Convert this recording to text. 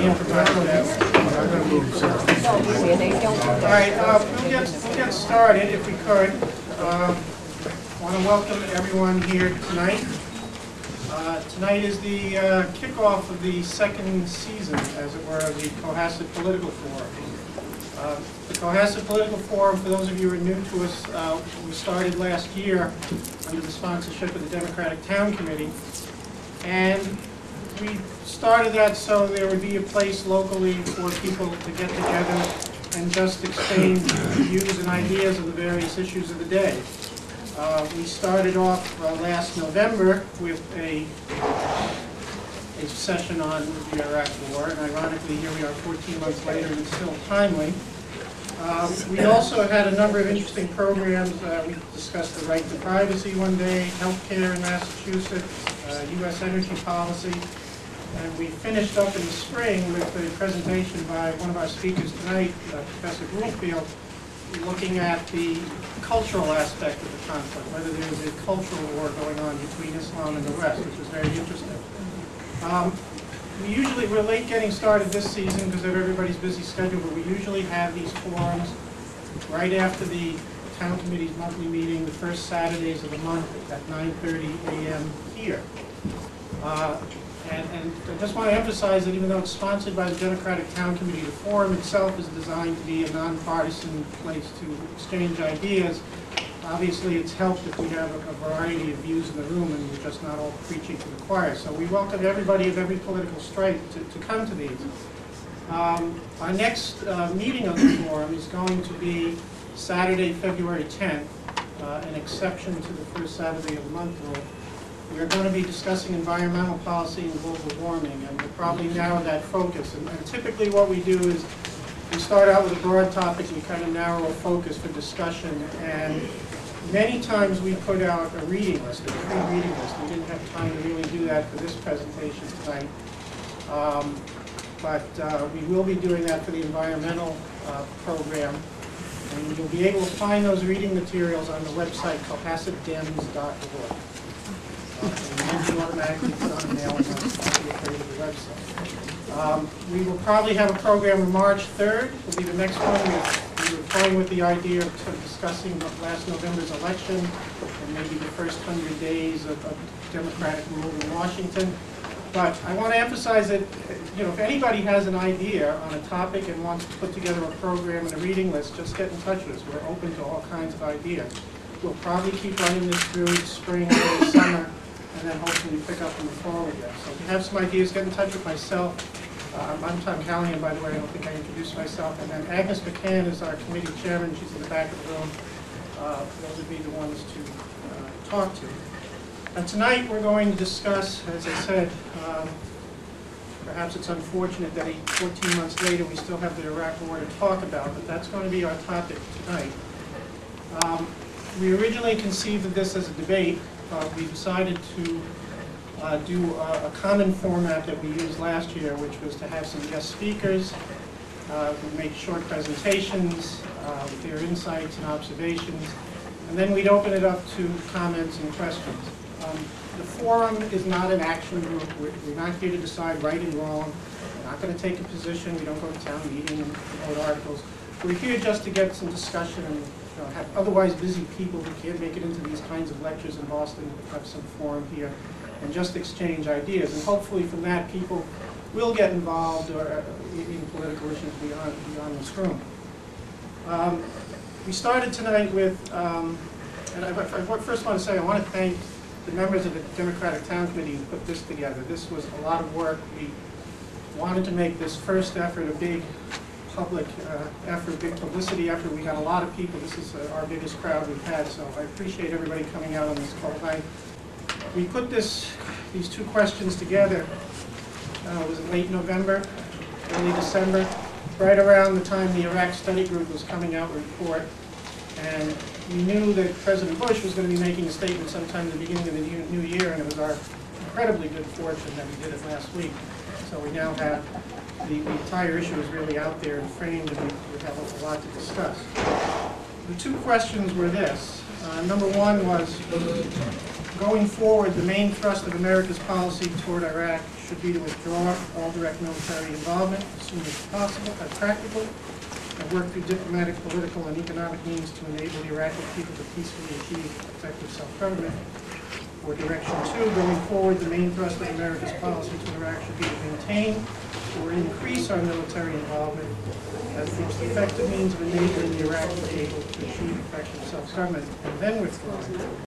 All right, we'll get started if we could. I want to welcome everyone here tonight. Tonight is the kickoff of the second season, as it were, of the Cohasset Political Forum. The Cohasset Political Forum, for those of you who are new to us, we started last year under the sponsorship of the Democratic Town Committee. And we started that so there would be a place locally for people to get together and just exchange views and ideas of the various issues of the day. We started off last November with a session on the Iraq War, and ironically here we are 14 months later and it's still timely. We also had a number of interesting programs. We discussed the right to privacy one day, healthcare in Massachusetts, U.S. energy policy, and we finished up in the spring with a presentation by one of our speakers tonight, Professor Bloomfield, looking at the cultural aspect of the conflict, whether there is a cultural war going on between Islam and the West, which was very interesting. We're late getting started this season because of everybody's busy schedule, but we usually have these forums right after the town committee's monthly meeting, the first Saturdays of the month at 9:30 a.m. here. And I just want to emphasize that even though it's sponsored by the Democratic Town Committee, the forum itself is designed to be a nonpartisan place to exchange ideas. Obviously, it's helped if we have a variety of views in the room and we're just not all preaching to the choir. So we welcome everybody of every political stripe to come to these. Our next meeting of the forum is going to be Saturday, February 10th, an exception to the first Saturday of the month rule. We are going to be discussing environmental policy and global warming, and we'll probably narrow that focus. And typically what we do is we start out with a broad topic and we kind of narrow a focus for discussion. And many times we put out a reading list, a pre-reading list. We didn't have time to really do that for this presentation tonight. But we will be doing that for the environmental program. And you'll be able to find those reading materials on the website cohassetdems.org. And you automatically put on a mailing list to the website. We will probably have a program on March 3rd. Will be the next one. We were toying with the idea of sort of discussing last November's election and maybe the first 100 days of democratic rule in Washington. But I want to emphasize that, if anybody has an idea on a topic and wants to put together a program and a reading list, just get in touch with us. We're open to all kinds of ideas. We'll probably keep running this through spring or the summer, and then hopefully pick up in the fall again. So if you have some ideas, get in touch with myself. I'm Tom Callahan, by the way. I don't think I introduced myself. And then Agnes McCann is our committee chairman. She's in the back of the room. Those would be the ones to talk to. And tonight we're going to discuss, as I said, perhaps it's unfortunate that 14 months later we still have the Iraq War to talk about, but that's going to be our topic tonight. We originally conceived of this as a debate. We decided to do a common format that we used last year, which was to have some guest speakers who make short presentations with their insights and observations, and then we'd open it up to comments and questions. The forum is not an action group. We're not here to decide right and wrong. We're not going to take a position. We don't go to town meeting and promote articles. We're here just to get some discussion and have otherwise busy people who can't make it into these kinds of lectures in Boston, have some forum here, and just exchange ideas. And hopefully from that people will get involved in political issues beyond this room. We started tonight with, and I first want to say I want to thank the members of the Democratic Town Committee who put this together. This was a lot of work. We wanted to make this first effort a big public effort, big publicity effort. We got a lot of people. This is our biggest crowd we've had, so I appreciate everybody coming out on this cold night. We put these two questions together, was it late November, early December, right around the time the Iraq Study Group was coming out with a report. And we knew that President Bush was going to be making a statement sometime at the beginning of the new year, and it was our incredibly good fortune that we did it last week. So we now have the entire issue is really out there and framed, and we have a lot to discuss. The two questions were this. Number one was, Going forward, the main thrust of America's policy toward Iraq should be to withdraw all direct military involvement as soon as possible, as practical, and work through diplomatic, political, and economic means to enable the Iraqi people to peacefully achieve effective self-government. For direction 2, going forward, the main thrust of America's policy to Iraq should be to maintain or increase our military involvement as the most effective means of enabling the Iraqi people to achieve effective self-government, and then withdraw